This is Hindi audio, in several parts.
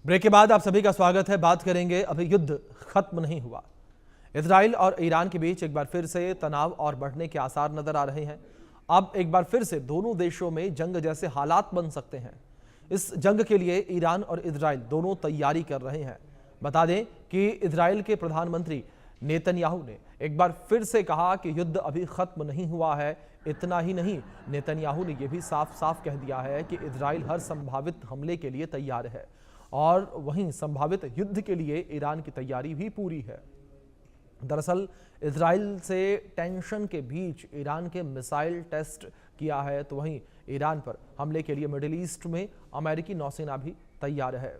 ब्रेक के बाद आप सभी का स्वागत है। बात करेंगे, अभी युद्ध खत्म नहीं हुआ। इजराइल और ईरान के बीच एक बार फिर से तनाव और बढ़ने के आसार नजर आ रहे हैं। अब एक बार फिर से दोनों देशों में जंग जैसे हालात बन सकते हैं। इस जंग के लिए ईरान और इजराइल दोनों तैयारी कर रहे हैं। बता दें कि इजराइल के प्रधानमंत्री नेतन्याहू ने एक बार फिर से कहा कि युद्ध अभी खत्म नहीं हुआ है। इतना ही नहीं, नेतन्याहू ने यह भी साफ साफ कह दिया है कि इजराइल हर संभावित हमले के लिए तैयार है और वहीं संभावित युद्ध के लिए ईरान की तैयारी भी पूरी है। दरअसल इजराइल से टेंशन के बीच ईरान के मिसाइल टेस्ट किया है, तो वहीं ईरान पर हमले के लिए मिडिल ईस्ट में अमेरिकी नौसेना भी तैयार है।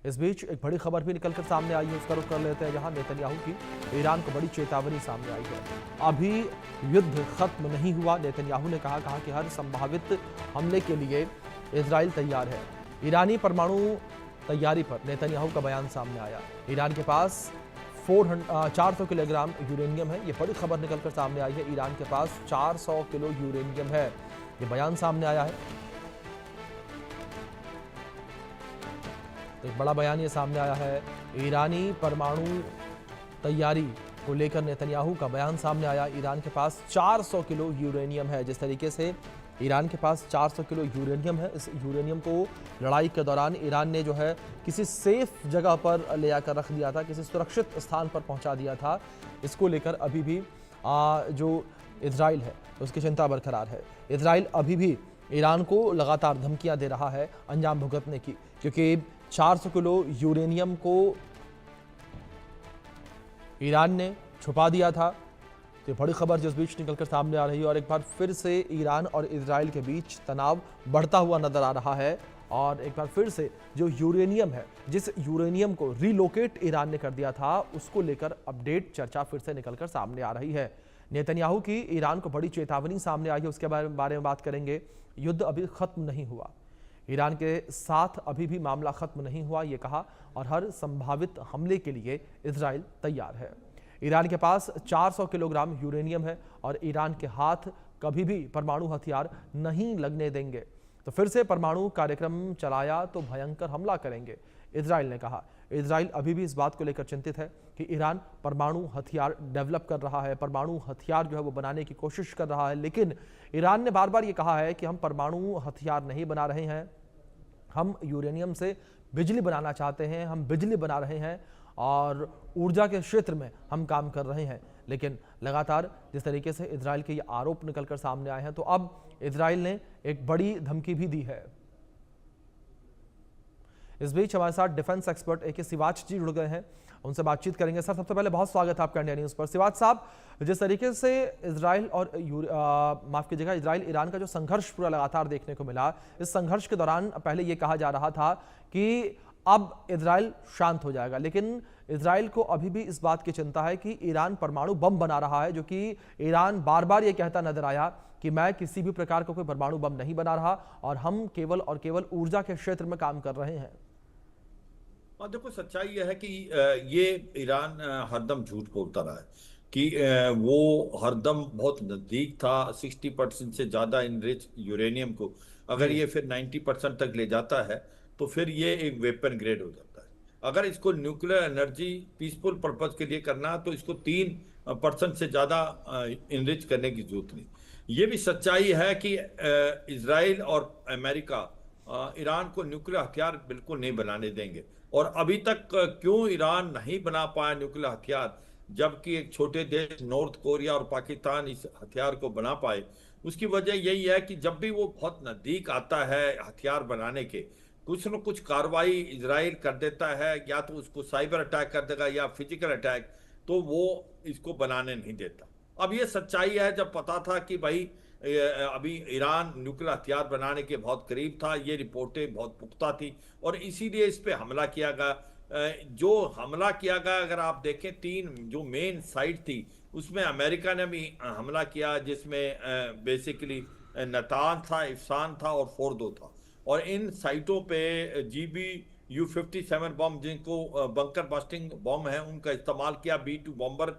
इस बीच एक बड़ी खबर भी निकलकर सामने आई है, उसका रुख कर लेते हैं, जहां नेतन्याहू की ईरान को बड़ी चेतावनी सामने आई है। अभी युद्ध खत्म नहीं हुआ। नेतन्याहू ने कहा कि हर संभावित हमले के लिए इजराइल तैयार है। ईरानी परमाणु तैयारी पर नेतन्याहू का बयान सामने आया। ईरान के पास 400 किलोग्राम यूरेनियम है। ये बड़ी खबर निकलकर सामने आई है। ईरान के पास 400 किलो यूरेनियम है, ये बयान सामने आया है। तो एक बड़ा बयान ये सामने आया है। ईरानी परमाणु तैयारी को लेकर नेतन्याहू का बयान सामने आया। ईरान के पास 400 किलो यूरेनियम है। जिस तरीके से ईरान के पास 400 किलो यूरेनियम है, इस यूरेनियम को लड़ाई के दौरान ईरान ने जो है किसी सेफ जगह पर ले आकर रख दिया था, किसी सुरक्षित स्थान पर पहुंचा दिया था। इसको लेकर अभी भी जो इजराइल है उसकी चिंता बरकरार है। इजराइल अभी भी ईरान को लगातार धमकियां दे रहा है अंजाम भुगतने की, क्योंकि 400 किलो यूरेनियम को ईरान ने छुपा दिया था। तो बड़ी खबर जिस बीच निकलकर सामने आ रही है और एक बार फिर से ईरान और इजराइल के बीच तनाव बढ़ता हुआ नजर आ रहा है। और एक बार फिर से जो यूरेनियम है, जिस यूरेनियम को रिलोकेट ईरान ने कर दिया था, उसको लेकर अपडेट चर्चा फिर से निकलकर सामने आ रही है। नेतन्याहू की ईरान को बड़ी चेतावनी सामने आई है, उसके बारे में बात करेंगे। युद्ध अभी खत्म नहीं हुआ, ईरान के साथ अभी भी मामला खत्म नहीं हुआ, ये कहा, और हर संभावित हमले के लिए इजराइल तैयार है। ईरान के पास 400 किलोग्राम यूरेनियम है और ईरान के हाथ कभी भी परमाणु हथियार नहीं लगने देंगे। तो फिर से परमाणु कार्यक्रम चलाया तो भयंकर हमला करेंगे, इजराइल ने कहा। इजराइल अभी भी इस बात को लेकर चिंतित है कि ईरान परमाणु हथियार डेवलप कर रहा है, परमाणु हथियार जो है वो बनाने की कोशिश कर रहा है। लेकिन ईरान ने बार बार ये कहा है कि हम परमाणु हथियार नहीं बना रहे हैं, हम यूरेनियम से बिजली बनाना चाहते हैं, हम बिजली बना रहे हैं और ऊर्जा के क्षेत्र में हम काम कर रहे हैं। लेकिन लगातार जिस तरीके से इजराइल के ये आरोप निकलकर सामने आए हैं, तो अब इजराइल ने एक बड़ी धमकी भी दी है। इस बीच हमारे साथ डिफेंस एक्सपर्ट AK सिवाच जी जुड़ गए हैं, उनसे बातचीत करेंगे। सर, सबसे पहले बहुत स्वागत है आपका इंडिया न्यूज पर। सिवाच साहब, जिस तरीके से इजराइल और माफ कीजिएगा, इजराइल ईरान का जो संघर्ष पूरा लगातार देखने को मिला, इस संघर्ष के दौरान पहले ये कहा जा रहा था कि अब इजराइल शांत हो जाएगा, लेकिन इजराइल को अभी भी इस बात की चिंता है कि ईरान परमाणु बम बना रहा है, जो कि ईरान बार बार ये कहता नजर आया कि मैं किसी भी प्रकार का कोई परमाणु बम नहीं बना रहा और हम केवल और केवल ऊर्जा के क्षेत्र में काम कर रहे हैं। और देखो, सच्चाई यह है कि ये ईरान हरदम झूठ बोलता रहा है कि वो हरदम बहुत नजदीक था 60% से ज्यादा इनरिच यूरेनियम को। अगर ये फिर 90% तक ले जाता है तो फिर ये एक वेपन ग्रेड हो जाता है। अगर इसको न्यूक्लियर एनर्जी पीसफुल पर्पज के लिए करना तो इसको 3% से ज्यादा इनरिच करने की जरूरत नहीं। ये भी सच्चाई है कि इसराइल और अमेरिका ईरान को न्यूक्लियर हथियार बिल्कुल नहीं बनाने देंगे। और अभी तक क्यों ईरान नहीं बना पाया न्यूक्लियर हथियार, जबकि एक छोटे देश नॉर्थ कोरिया और पाकिस्तान इस हथियार को बना पाए? उसकी वजह यही है कि जब भी वो बहुत नजदीक आता है हथियार बनाने के, कुछ न कुछ कार्रवाई इजराइल कर देता है, या तो उसको साइबर अटैक कर देगा या फिजिकल अटैक, तो वो इसको बनाने नहीं देता। अब ये सच्चाई है, जब पता था कि भाई अभी ईरान न्यूक्लियर हथियार बनाने के बहुत करीब था, ये रिपोर्टें बहुत पुख्ता थी और इसीलिए इस पे हमला किया गया। जो हमला किया गया, अगर आप देखें, 3 जो मेन साइट थी उसमें अमेरिका ने भी हमला किया, जिसमें बेसिकली नतान था, इफ्सान था और फोर्दो था। और इन साइटों पे GBU-57 बम, जिनको बंकर बस्टिंग बम है, उनका इस्तेमाल किया B-2 बॉम्बर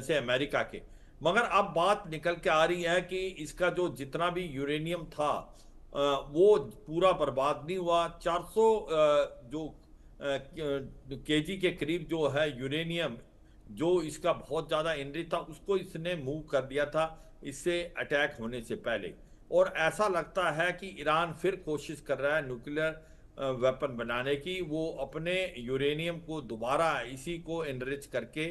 से अमेरिका के। मगर अब बात निकल के आ रही है कि इसका जो जितना भी यूरेनियम था वो पूरा बर्बाद नहीं हुआ। 400 जो केजी के करीब जो है यूरेनियम, जो इसका बहुत ज़्यादा एनरिच था, उसको इसने मूव कर दिया था इससे अटैक होने से पहले। और ऐसा लगता है कि ईरान फिर कोशिश कर रहा है न्यूक्लियर वेपन बनाने की। वो अपने यूरेनियम को दोबारा इसी को एनरिच करके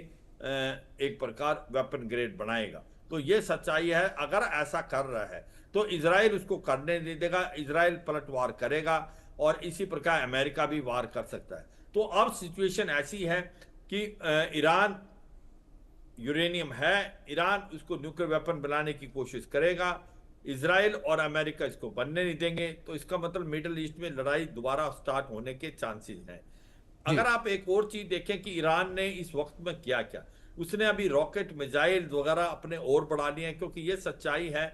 एक प्रकार वेपन ग्रेड बनाएगा। तो ये सच्चाई है। अगर ऐसा कर रहा है तो इजराइल उसको करने नहीं देगा, इजराइल पलटवार करेगा और इसी प्रकार अमेरिका भी वार कर सकता है। तो अब सिचुएशन ऐसी है कि ईरान यूरेनियम है, ईरान उसको न्यूक्लियर वेपन बनाने की कोशिश करेगा, इजराइल और अमेरिका इसको बनने नहीं देंगे। तो इसका मतलब मिडिल ईस्ट में लड़ाई दोबारा स्टार्ट होने के चांसेस हैं। जी। अगर आप एक और चीज देखें कि ईरान ने इस वक्त में किया क्या, उसने अभी रॉकेट मिसाइल वगैरह अपने और बढ़ा लिए हैं, क्योंकि ये सच्चाई है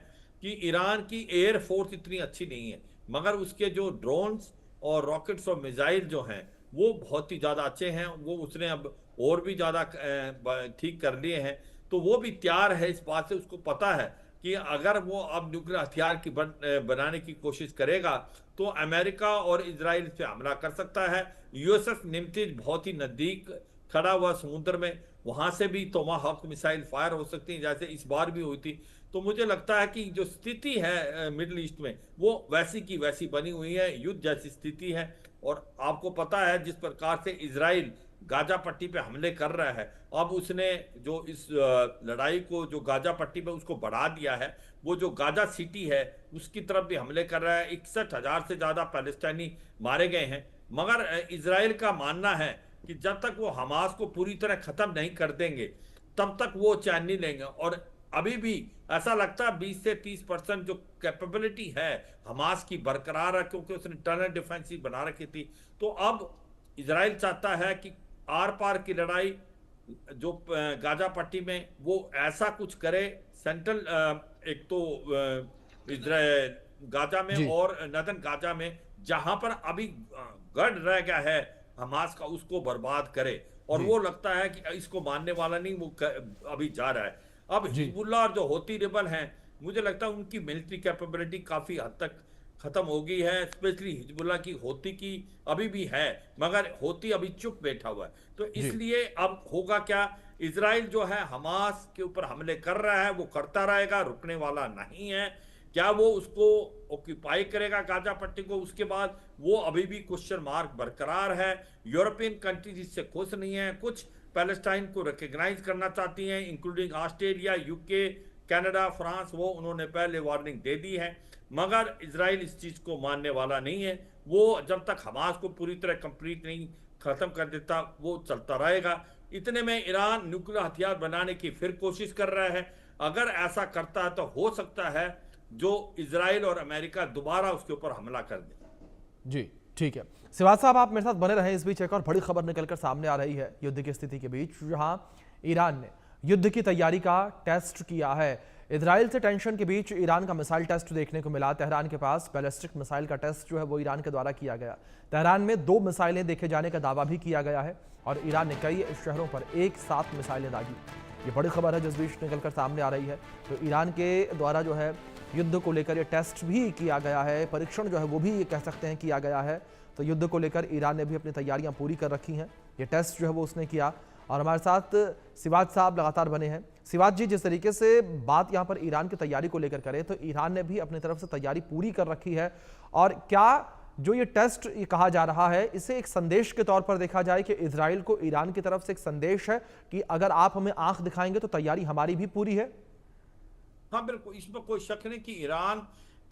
कि ईरान की एयर फोर्स इतनी अच्छी नहीं है, मगर उसके जो ड्रोन्स और रॉकेट्स और मिसाइल जो हैं वो बहुत ही ज़्यादा अच्छे हैं। वो उसने अब और भी ज़्यादा ठीक कर लिए हैं। तो वो भी तैयार है इस बात से, उसको पता है कि अगर वो अब न्यूक्लियर हथियार की बनाने की कोशिश करेगा तो अमेरिका और इजराइल पे हमला कर सकता है। यूएसएस निमतिज बहुत ही नजदीक खड़ा हुआ समुद्र में, वहां से भी टोमाहॉक मिसाइल फायर हो सकती है, जैसे इस बार भी हुई थी। तो मुझे लगता है कि जो स्थिति है मिडिल ईस्ट में वो वैसी की वैसी बनी हुई है, युद्ध जैसी स्थिति है। और आपको पता है जिस प्रकार से इजराइल गाजा पट्टी पे हमले कर रहा है, अब उसने जो इस लड़ाई को जो गाजा पट्टी पे उसको बढ़ा दिया है, वो जो गाजा सिटी है उसकी तरफ भी हमले कर रहा है। 61,000 से ज्यादा पैलेस्टाइनी मारे गए हैं। मगर इजराइल का मानना है कि जब तक वो हमास को पूरी तरह खत्म नहीं कर देंगे तब तक वो चैन नहीं लेंगे। और अभी भी ऐसा लगता है 20 से 30% जो कैपेबिलिटी है हमास की बरकरार है, क्योंकि उसने टनल डिफेंसिव बना रखी थी। तो अब इजराइल चाहता है कि आर पार की लड़ाई जो गाजा पट्टी में वो ऐसा कुछ करे, सेंट्रल एक तो इजराइल गाजा में जी। और नदन गाजा में, जहां पर अभी गढ़ रह गया है हमास का, उसको बर्बाद करे। और जी। वो लगता है कि इसको मानने वाला नहीं, वो अभी जा रहा है। अब जी। हिजबुल्लाह और जो होती रिबल हैं, मुझे लगता है उनकी मिलिट्री कैपेबिलिटी काफी हद तक खत्म हो गई है। स्पेशली हिजबुल्लाह की, होती की अभी भी है, मगर होती अभी चुप बैठा हुआ है। तो जी। इसलिए अब होगा क्या, इजराइल जो है हमास के ऊपर हमले कर रहा है, वो करता रहेगा, रुकने वाला नहीं है। क्या वो उसको ऑक्यूपाई करेगा गाजा पट्टी को, उसके बाद वो अभी भी क्वेश्चन मार्क बरकरार है। यूरोपियन कंट्रीज इससे खुश नहीं है, कुछ पैलेस्टाइन को रिकग्नाइज करना चाहती हैं, including Australia, UK, Canada, France, वो उन्होंने पहले वार्निंग दे दी है। मगर इजराइल इस चीज को मानने वाला नहीं है। वो जब तक हमास को पूरी तरह कंप्लीट नहीं खत्म कर देता वो चलता रहेगा। इतने में ईरान न्यूक्लियर हथियार बनाने की फिर कोशिश कर रहा है। अगर ऐसा करता है तो हो सकता है जो इजराइल और अमेरिका दोबारा उसके ऊपर हमला कर दे। जी, ठीक है। सिवाज साहब, आप मेरे साथ बने रहे। इस बीच एक और बड़ी खबर निकलकर सामने आ रही है युद्ध की स्थिति के बीच, जहां ईरान ने युद्ध की तैयारी का टेस्ट किया है। इजराइल से टेंशन के बीच ईरान का मिसाइल टेस्ट देखने को मिला। तेहरान के पास बैलिस्टिक मिसाइल का टेस्ट जो है वो ईरान के द्वारा किया गया। तेहरान में 2 मिसाइलें देखे जाने का दावा भी किया गया है और ईरान ने कई शहरों पर एक साथ मिसाइलें दागी। ये बड़ी खबर है जिस बीच निकलकर सामने आ रही है। तो ईरान के द्वारा जो है युद्ध को लेकर ये टेस्ट भी किया गया है, परीक्षण जो है वो भी ये कह सकते हैं किया गया है। तो युद्ध को लेकर ईरान ने भी अपनी तैयारियां पूरी कर रखी हैं। ये टेस्ट जो है वो उसने किया। और हमारे साथ सिवाज साहब लगातार बने हैं। सिवाज जी, जिस तरीके से बात यहाँ पर ईरान की तैयारी को लेकर करें तो ईरान ने भी अपनी तरफ से तैयारी पूरी कर रखी है। और क्या जो ये टेस्ट ये कहा जा रहा है, इसे एक संदेश के तौर पर देखा जाए कि इजराइल को ईरान की तरफ से एक संदेश है कि अगर आप हमें आंख दिखाएंगे तो तैयारी हमारी भी पूरी है? हाँ बिल्कुल, इसमें कोई शक नहीं कि ईरान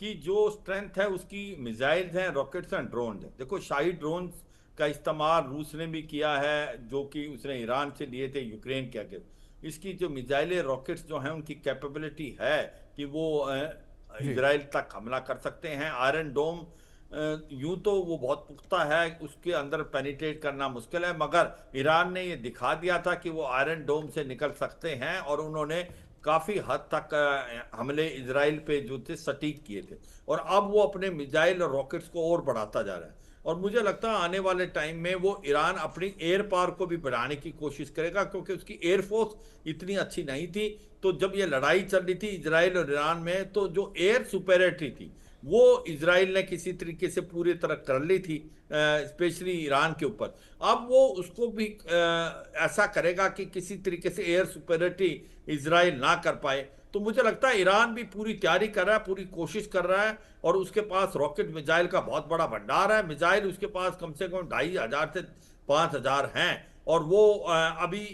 की जो स्ट्रेंथ है उसकी मिसाइल्स हैं, रॉकेट्स हैं, ड्रोन हैं। देखो, शाही ड्रोन का इस्तेमाल रूस ने भी किया है, जो कि उसने ईरान से लिए थे यूक्रेन के आगे। इसकी जो मिसाइलें, रॉकेट्स जो हैं, उनकी कैपेबिलिटी है कि वो जी। इजराइल तक हमला कर सकते हैं। आयरन डोम यूं तो वो बहुत पुख्ता है, उसके अंदर पेनिट्रेट करना मुश्किल है, मगर ईरान ने ये दिखा दिया था कि वो आयरन डोम से निकल सकते हैं। और उन्होंने काफी हद तक हमले इजराइल पे जो थे सटीक किए थे। और अब वो अपने मिसाइल और रॉकेट्स को और बढ़ाता जा रहा है। और मुझे लगता है आने वाले टाइम में वो ईरान अपनी एयर पावर को भी बढ़ाने की कोशिश करेगा, क्योंकि उसकी एयरफोर्स इतनी अच्छी नहीं थी। तो जब ये लड़ाई चल रही थी इजराइल और ईरान में, तो जो एयर सुपेरियरिटी थी वो इजराइल ने किसी तरीके से पूरी तरह कर ली थी, स्पेशली ईरान के ऊपर। अब वो उसको भी ऐसा करेगा कि किसी तरीके से एयर सुपेरियरिटी इजराइल ना कर पाए। तो मुझे लगता है ईरान भी पूरी तैयारी कर रहा है, पूरी कोशिश कर रहा है, और उसके पास रॉकेट मिसाइल का बहुत बड़ा भंडार है। मिसाइल उसके पास कम से कम 2500 से 5000 हैं, और वो अभी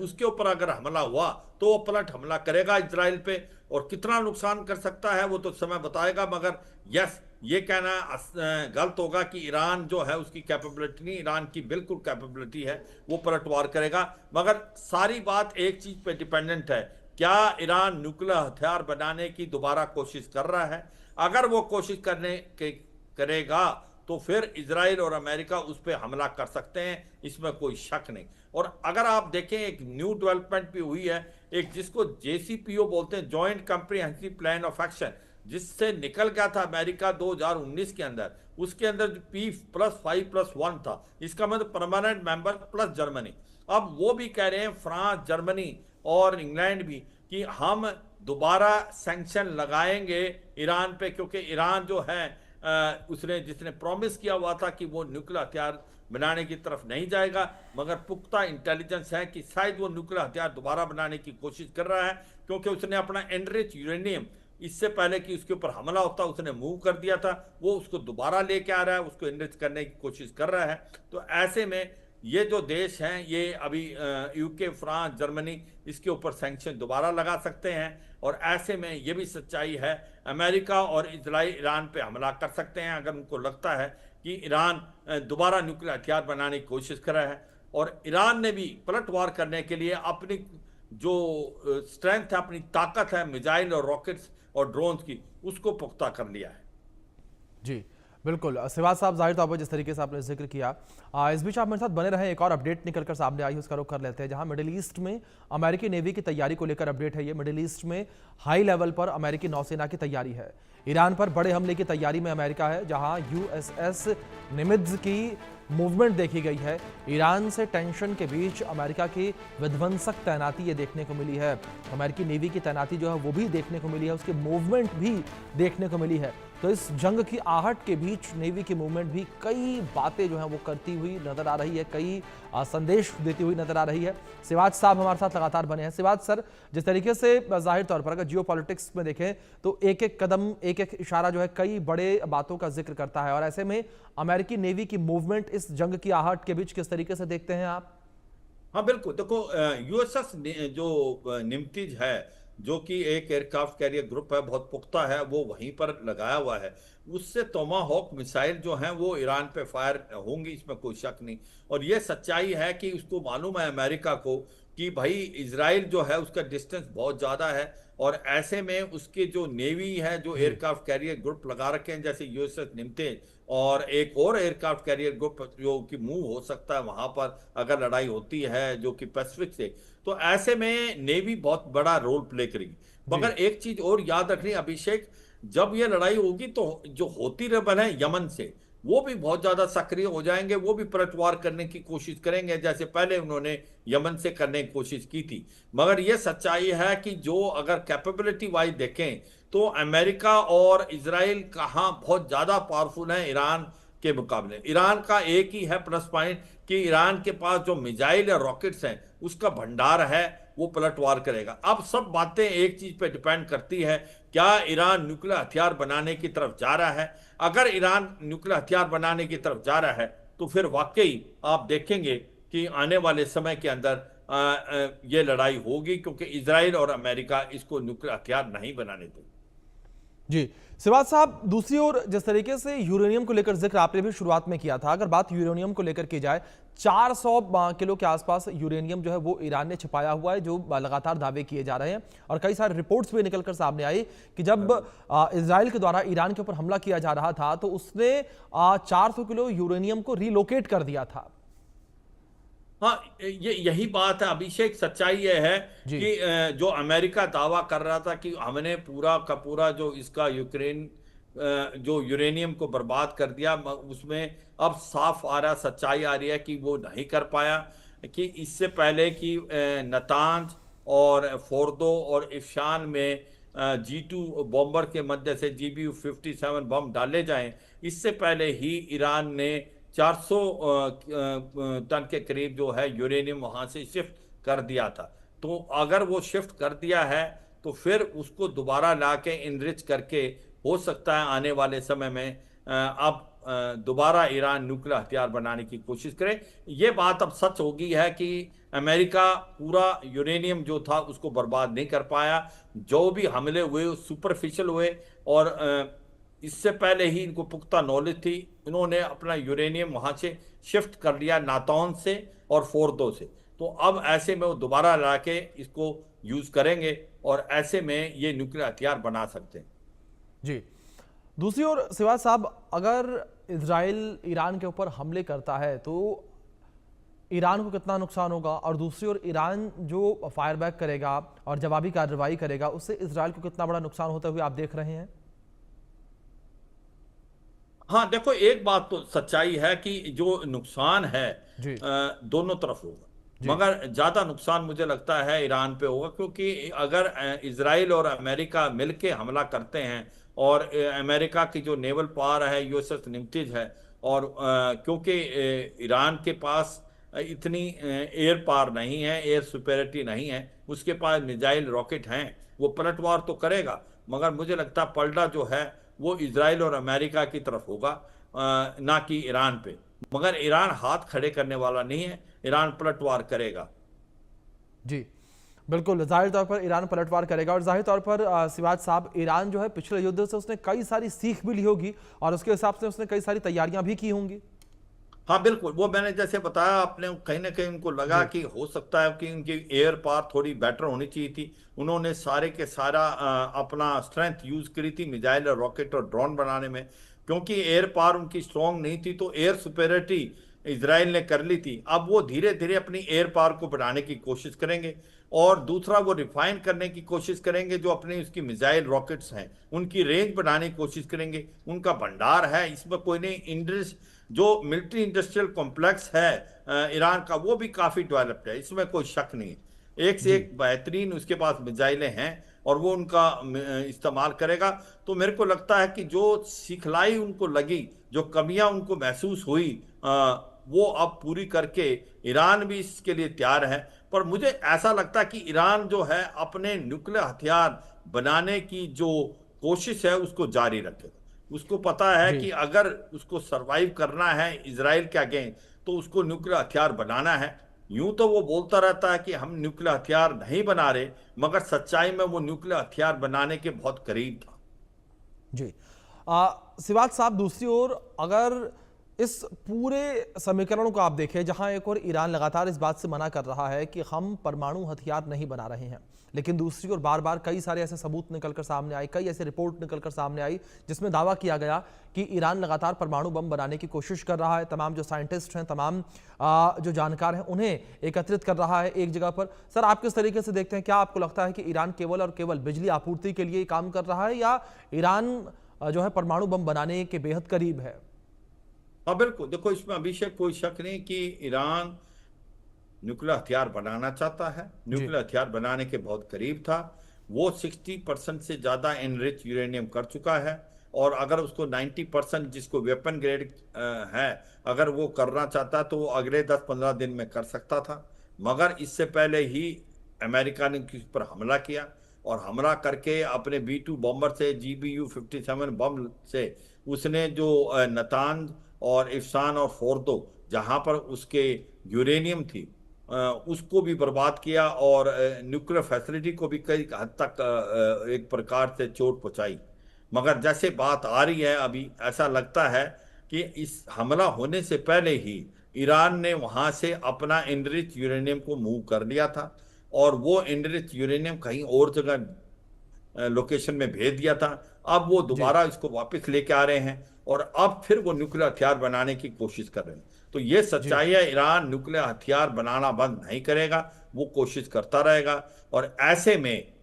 उसके ऊपर अगर हमला हुआ तो वो पलट हमला करेगा इजराइल पे, और कितना नुकसान कर सकता है वो तो समय बताएगा। मगर यस, ये कहना गलत होगा कि ईरान जो है उसकी कैपेबिलिटी नहीं, ईरान की बिल्कुल कैपेबिलिटी है, वो पलटवार करेगा। मगर सारी बात एक चीज पे डिपेंडेंट है, क्या ईरान न्यूक्लियर हथियार बनाने की दोबारा कोशिश कर रहा है? अगर वो कोशिश करेगा तो फिर इजराइल और अमेरिका उस पर हमला कर सकते हैं, इसमें कोई शक नहीं। और अगर आप देखें, एक न्यू डेवलपमेंट भी हुई है, एक जिसको JCPO बोलते हैं, joint comprehensive plan of action, जिससे निकल गया था अमेरिका 2019 के अंदर। उसके अंदर जो P+5+1 था, इसका मतलब परमानेंट मेंबर प्लस जर्मनी। अब वो भी कह रहे हैं, फ्रांस, जर्मनी और इंग्लैंड भी, कि हम दोबारा सैंक्शन लगाएंगे ईरान पे, क्योंकि ईरान जो है उसने जिसने प्रॉमिस किया हुआ था कि वो न्यूक्लियर हथियार बनाने की तरफ नहीं जाएगा, मगर पुख्ता इंटेलिजेंस है कि शायद वो न्यूक्लियर हथियार दोबारा बनाने की कोशिश कर रहा है, क्योंकि उसने अपना एनरिच यूरेनियम इससे पहले कि उसके ऊपर हमला होता उसने मूव कर दिया था, वो उसको दोबारा लेके आ रहा है, उसको एनरिच करने की कोशिश कर रहा है। तो ऐसे में ये जो देश हैं, ये अभी UK, फ्रांस, जर्मनी इसके ऊपर सैंक्शन दोबारा लगा सकते हैं। और ऐसे में ये भी सच्चाई है, अमेरिका और इजराइल ईरान पे हमला कर सकते हैं अगर उनको लगता है कि ईरान दोबारा न्यूक्लियर हथियार बनाने की कोशिश कर रहा है। और ईरान ने भी पलटवार करने के लिए अपनी जो स्ट्रेंथ है, अपनी ताकत है मिसाइल और रॉकेट्स और ड्रोन्स की, उसको पुख्ता कर लिया है। जी बिल्कुल सिवाज साहब, जाहिर तौर पर जिस तरीके से आपने जिक्र किया, इस बीच आप मेरे साथ बने रहे। एक और अपडेट निकलकर सामने आई है, उसका रुख कर लेते हैं, जहां मिडिल ईस्ट में अमेरिकी नेवी की तैयारी को लेकर अपडेट है। ये मिडिल ईस्ट में हाई लेवल पर अमेरिकी नौसेना की तैयारी है। ईरान पर बड़े हमले की तैयारी में अमेरिका है, जहां USS निमित्ज की मूवमेंट देखी गई है। ईरान से टेंशन के बीच अमेरिका की विध्वंसक तैनाती ये देखने को मिली है। अमेरिकी नेवी की तैनाती जो है वो भी देखने को मिली है, उसकी मूवमेंट भी देखने को मिली है। तो इस जंग की आहट के बीच नेवी की मूवमेंट भी कई बातें जो हैं वो करती हुई नजर आ रही है, कई संदेश देती हुई नजर आ रही है। सिवाज साहब हमारे साथ लगातार बने हैं। सिवाज सर, जिस तरीके से जाहिर तौर पर अगर जियोपॉलिटिक्स में देखें तो एक एक कदम, एक एक इशारा जो है कई बड़े बातों का जिक्र करता है, और ऐसे में अमेरिकी नेवी की मूवमेंट इस जंग की आहट के बीच किस तरीके से देखते हैं आप? हाँ बिल्कुल, देखो USS जो निमतिज है, जो कि एक एयरक्राफ्ट कैरियर ग्रुप है, बहुत पुख्ता है, वो वहीं पर लगाया हुआ है। उससे टोमाहॉक मिसाइल जो हैं वो ईरान पे फायर होंगी, इसमें कोई शक नहीं। और ये सच्चाई है कि उसको मालूम है अमेरिका को कि भाई इजराइल जो है उसका डिस्टेंस बहुत ज़्यादा है, और ऐसे में उसके जो नेवी है, जो जी एयरक्राफ्ट कैरियर ग्रुप लगा रखे हैं, जैसे USS निमतेज और एक और एयरक्राफ्ट कैरियर ग्रुप जो कि मूव हो सकता है वहां पर अगर लड़ाई होती है, जो कि पैसिफिक से। तो ऐसे में नेवी बहुत बड़ा रोल प्ले करेगी। जी मगर एक चीज और याद रखनी अभिषेक, जब ये लड़ाई होगी तो जो हौती रेबल है यमन से, वो भी बहुत ज्यादा सक्रिय हो जाएंगे, वो भी पलटवार करने की कोशिश करेंगे, जैसे पहले उन्होंने यमन से करने की कोशिश की थी। मगर ये सच्चाई है कि जो अगर कैपेबिलिटी वाइज देखें तो अमेरिका और इजराइल कहाँ बहुत ज्यादा पावरफुल है ईरान के मुकाबले। ईरान का एक ही है प्लस पॉइंट कि ईरान के पास जो मिसाइल या रॉकेट्स हैं उसका भंडार है, वो पलटवार करेगा। अब सब बातें एक चीज पे डिपेंड करती है, क्या ईरान न्यूक्लियर हथियार बनाने की तरफ जा रहा है? अगर ईरान न्यूक्लियर हथियार बनाने की तरफ जा रहा है तो फिर वाकई आप देखेंगे कि आने वाले समय के अंदर ये लड़ाई होगी, क्योंकि इजराइल और अमेरिका इसको न्यूक्लियर हथियार नहीं बनाने देंगे। जी सिवाज साहब, दूसरी ओर जिस तरीके से यूरेनियम को लेकर जिक्र आपने भी शुरुआत में किया था, अगर बात यूरेनियम को लेकर की जाए, 400 किलो के आसपास यूरेनियम जो है वो ईरान ने छिपाया हुआ है, जो लगातार दावे किए जा रहे हैं। और कई सारे रिपोर्ट्स भी निकलकर सामने आई कि जब इजराइल के द्वारा ईरान के ऊपर हमला किया जा रहा था तो उसने 400 किलो यूरेनियम को रिलोकेट कर दिया था। हाँ, यही बात है अभिषेक, सच्चाई ये है कि जो अमेरिका दावा कर रहा था कि हमने पूरा का पूरा जो इसका यूक्रेन जो यूरेनियम को बर्बाद कर दिया, उसमें अब साफ आ रहा, सच्चाई आ रही है कि वो नहीं कर पाया। कि इससे पहले कि नतांज और फोर्दो और इफ्शान में G2 बॉम्बर के मध्य से GBU-57 बम डाले जाएं, इससे पहले ही ईरान ने 400 टन के करीब जो है यूरेनियम वहां से शिफ्ट कर दिया था। तो अगर वो शिफ्ट कर दिया है तो फिर उसको दोबारा लाके इनरिच करके हो सकता है आने वाले समय में अब दोबारा ईरान न्यूक्लियर हथियार बनाने की कोशिश करे। ये बात अब सच हो गई है कि अमेरिका पूरा यूरेनियम जो था उसको बर्बाद नहीं कर पाया। जो भी हमले हुए सुपरफिशियल हुए और इससे पहले ही इनको पुख्ता नॉलेज थी। इन्होंने अपना यूरेनियम वहां से शिफ्ट कर लिया नातान से और फोर्दो से। तो अब ऐसे में वो दोबारा लाके इसको यूज करेंगे और ऐसे में ये न्यूक्लियर हथियार बना सकते हैं। जी, दूसरी ओर सिवाज साहब, अगर इजराइल ईरान के ऊपर हमले करता है तो ईरान को कितना नुकसान होगा, और दूसरी ओर ईरान जो फायर बैक करेगा और जवाबी कार्रवाई करेगा उससे इजराइल को कितना बड़ा नुकसान होता हुए आप देख रहे हैं? हाँ देखो, एक बात तो सच्चाई है कि जो नुकसान है जी दोनों तरफ होगा, जी मगर ज्यादा नुकसान मुझे लगता है ईरान पे होगा। क्योंकि अगर इजराइल और अमेरिका मिलके हमला करते हैं और अमेरिका की जो नेवल पावर है यूएसएस निमतिज है, और क्योंकि ईरान के पास इतनी एयर पावर नहीं है, एयर सुपेरिटी नहीं है, उसके पास मिसाइल रॉकेट हैं, वो पलटवार तो करेगा, मगर मुझे लगता है पलटा जो है वो इजराइल और अमेरिका की तरफ होगा, ना कि ईरान पे। मगर ईरान हाथ खड़े करने वाला नहीं है, ईरान पलटवार करेगा। जी बिल्कुल, जाहिर तौर पर ईरान पलटवार करेगा। और जाहिर तौर पर सिवाज साहब, ईरान जो है पिछले युद्ध से उसने कई सारी सीख भी ली होगी और उसके हिसाब से उसने कई सारी तैयारियां भी की होंगी। हाँ बिल्कुल, वो मैंने जैसे बताया आपने, कहीं ना कहीं उनको लगा जी कि हो सकता है कि उनकी एयर पावर थोड़ी बेटर होनी चाहिए थी। उन्होंने सारे के सारा अपना स्ट्रेंथ यूज करी थी मिसाइल और रॉकेट और ड्रोन बनाने में। क्योंकि एयर पावर उनकी स्ट्रांग नहीं थी तो एयर सुपेरिटी इसराइल ने कर ली थी। अब वो धीरे धीरे अपनी एयर पावर को बढ़ाने की कोशिश करेंगे, और दूसरा वो रिफाइन करने की कोशिश करेंगे। जो अपने उसकी मिसाइल रॉकेट्स हैं उनकी रेंज बढ़ाने की कोशिश करेंगे। उनका भंडार है, इसमें कोई नहीं। इंडस जो मिलिट्री इंडस्ट्रियल कॉम्प्लेक्स है ईरान का, वो भी काफी डेवलप्ड है, इसमें कोई शक नहीं है। एक से जी एक बेहतरीन उसके पास मिसाइलें हैं और वो उनका इस्तेमाल करेगा। तो मेरे को लगता है कि जो सिखलाई उनको लगी, जो कमियां उनको महसूस हुई, वो अब पूरी करके ईरान भी इसके लिए तैयार है। पर मुझे ऐसा लगता है कि ईरान जो है अपने न्यूक्लियर हथियार बनाने की जो कोशिश है उसको जारी रखेगा। उसको पता है जी कि अगर उसको सरवाइव करना है इजराइल के अगेंस्ट तो उसको न्यूक्लियर हथियार बनाना है। यूं तो वो बोलता रहता है कि हम न्यूक्लियर हथियार नहीं बना रहे, मगर सच्चाई में वो न्यूक्लियर हथियार बनाने के बहुत करीब था। जी सिवाज साहब, दूसरी ओर अगर इस पूरे समीकरण को आप देखें, जहां एक और ईरान लगातार इस बात से मना कर रहा है कि हम परमाणु हथियार नहीं बना रहे हैं, लेकिन दूसरी ओर बार बार कई सारे ऐसे सबूत निकलकर सामने आए, कई ऐसे रिपोर्ट निकलकर सामने आई जिसमें दावा किया गया कि ईरान लगातार परमाणु बम बनाने की कोशिश कर रहा है। तमाम जो साइंटिस्ट हैं, तमाम जो जानकार हैं, उन्हें एकत्रित कर रहा है एक जगह पर। सर, आप किस तरीके से देखते हैं? क्या आपको लगता है कि ईरान केवल और केवल बिजली आपूर्ति के लिए काम कर रहा है, या ईरान जो है परमाणु बम बनाने के बेहद करीब है? हाँ बिल्कुल, देखो इसमें अभिषेक कोई शक नहीं कि ईरान न्यूक्लियर हथियार बनाना चाहता है, जी न्यूक्लियर हथियार बनाने के बहुत करीब था। वो 60% से ज़्यादा एनरिच यूरेनियम कर चुका है, और अगर उसको 90% जिसको वेपन ग्रेड है, अगर वो करना चाहता तो वो अगले 10-15 दिन में कर सकता था। मगर इससे पहले ही अमेरिका ने किस पर हमला किया, और हमला करके अपने B2 बॉम्बर से GBU-57 बम से उसने जो नतांज और इफ्सान और फोर्दो जहां पर उसके यूरेनियम थी उसको भी बर्बाद किया, और न्यूक्लियर फैसिलिटी को भी कई हद तक एक प्रकार से चोट पहुंचाई। मगर जैसे बात आ रही है अभी, ऐसा लगता है कि इस हमला होने से पहले ही ईरान ने वहां से अपना एनरिच यूरेनियम को मूव कर लिया था, और वो एनरिच यूरेनियम कहीं और जगह लोकेशन में भेज दिया था। अब वो जी दोबारा इसको वापस लेके आ रहे हैं, और अब फिर वो न्यूक्लियर हथियार बनाने की कोशिश कर रहे हैं। तो ये जी सच्चाई है, ईरान न्यूक्लियर हथियार बनाना बंद नहीं करेगा, वो कोशिश करता रहेगा। और ऐसे में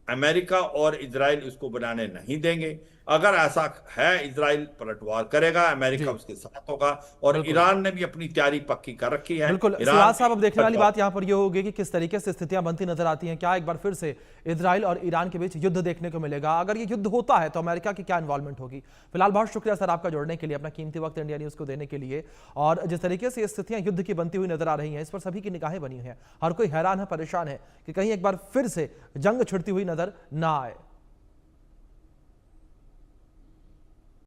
अमेरिका और इजराइल इसको बनाने नहीं देंगे। अगर ऐसा है, इजराइल पलटवार करेगा, अमेरिका जी उसके साथ होगा। और बिल्कुल। ईरान ने भी अपनी तैयारी पक्की कर रखी है। बिल्कुल ईरान सिराज साहब, अब देखने वाली भी बात यहाँ पर ये होगी कि किस तरीके से स्थितियां बनती नजर आती हैं। क्या एक बार फिर से इजराइल और ईरान के बीच युद्ध देखने को मिलेगा? अगर ये युद्ध होता है तो अमेरिका की क्या इन्वॉल्वमेंट होगी? फिलहाल बहुत शुक्रिया सर आपका जुड़ने के लिए, अपना कीमती वक्त इंडिया न्यूज को देने के लिए। और जिस तरीके से ये स्थितियां युद्ध की बनती हुई नजर आ रही हैं, इस पर सभी की निगाहें बनी हुई हैं। हर कोई हैरान है, परेशान है कि कहीं एक बार फिर से जंग छिड़ती हुई नजर ना आए।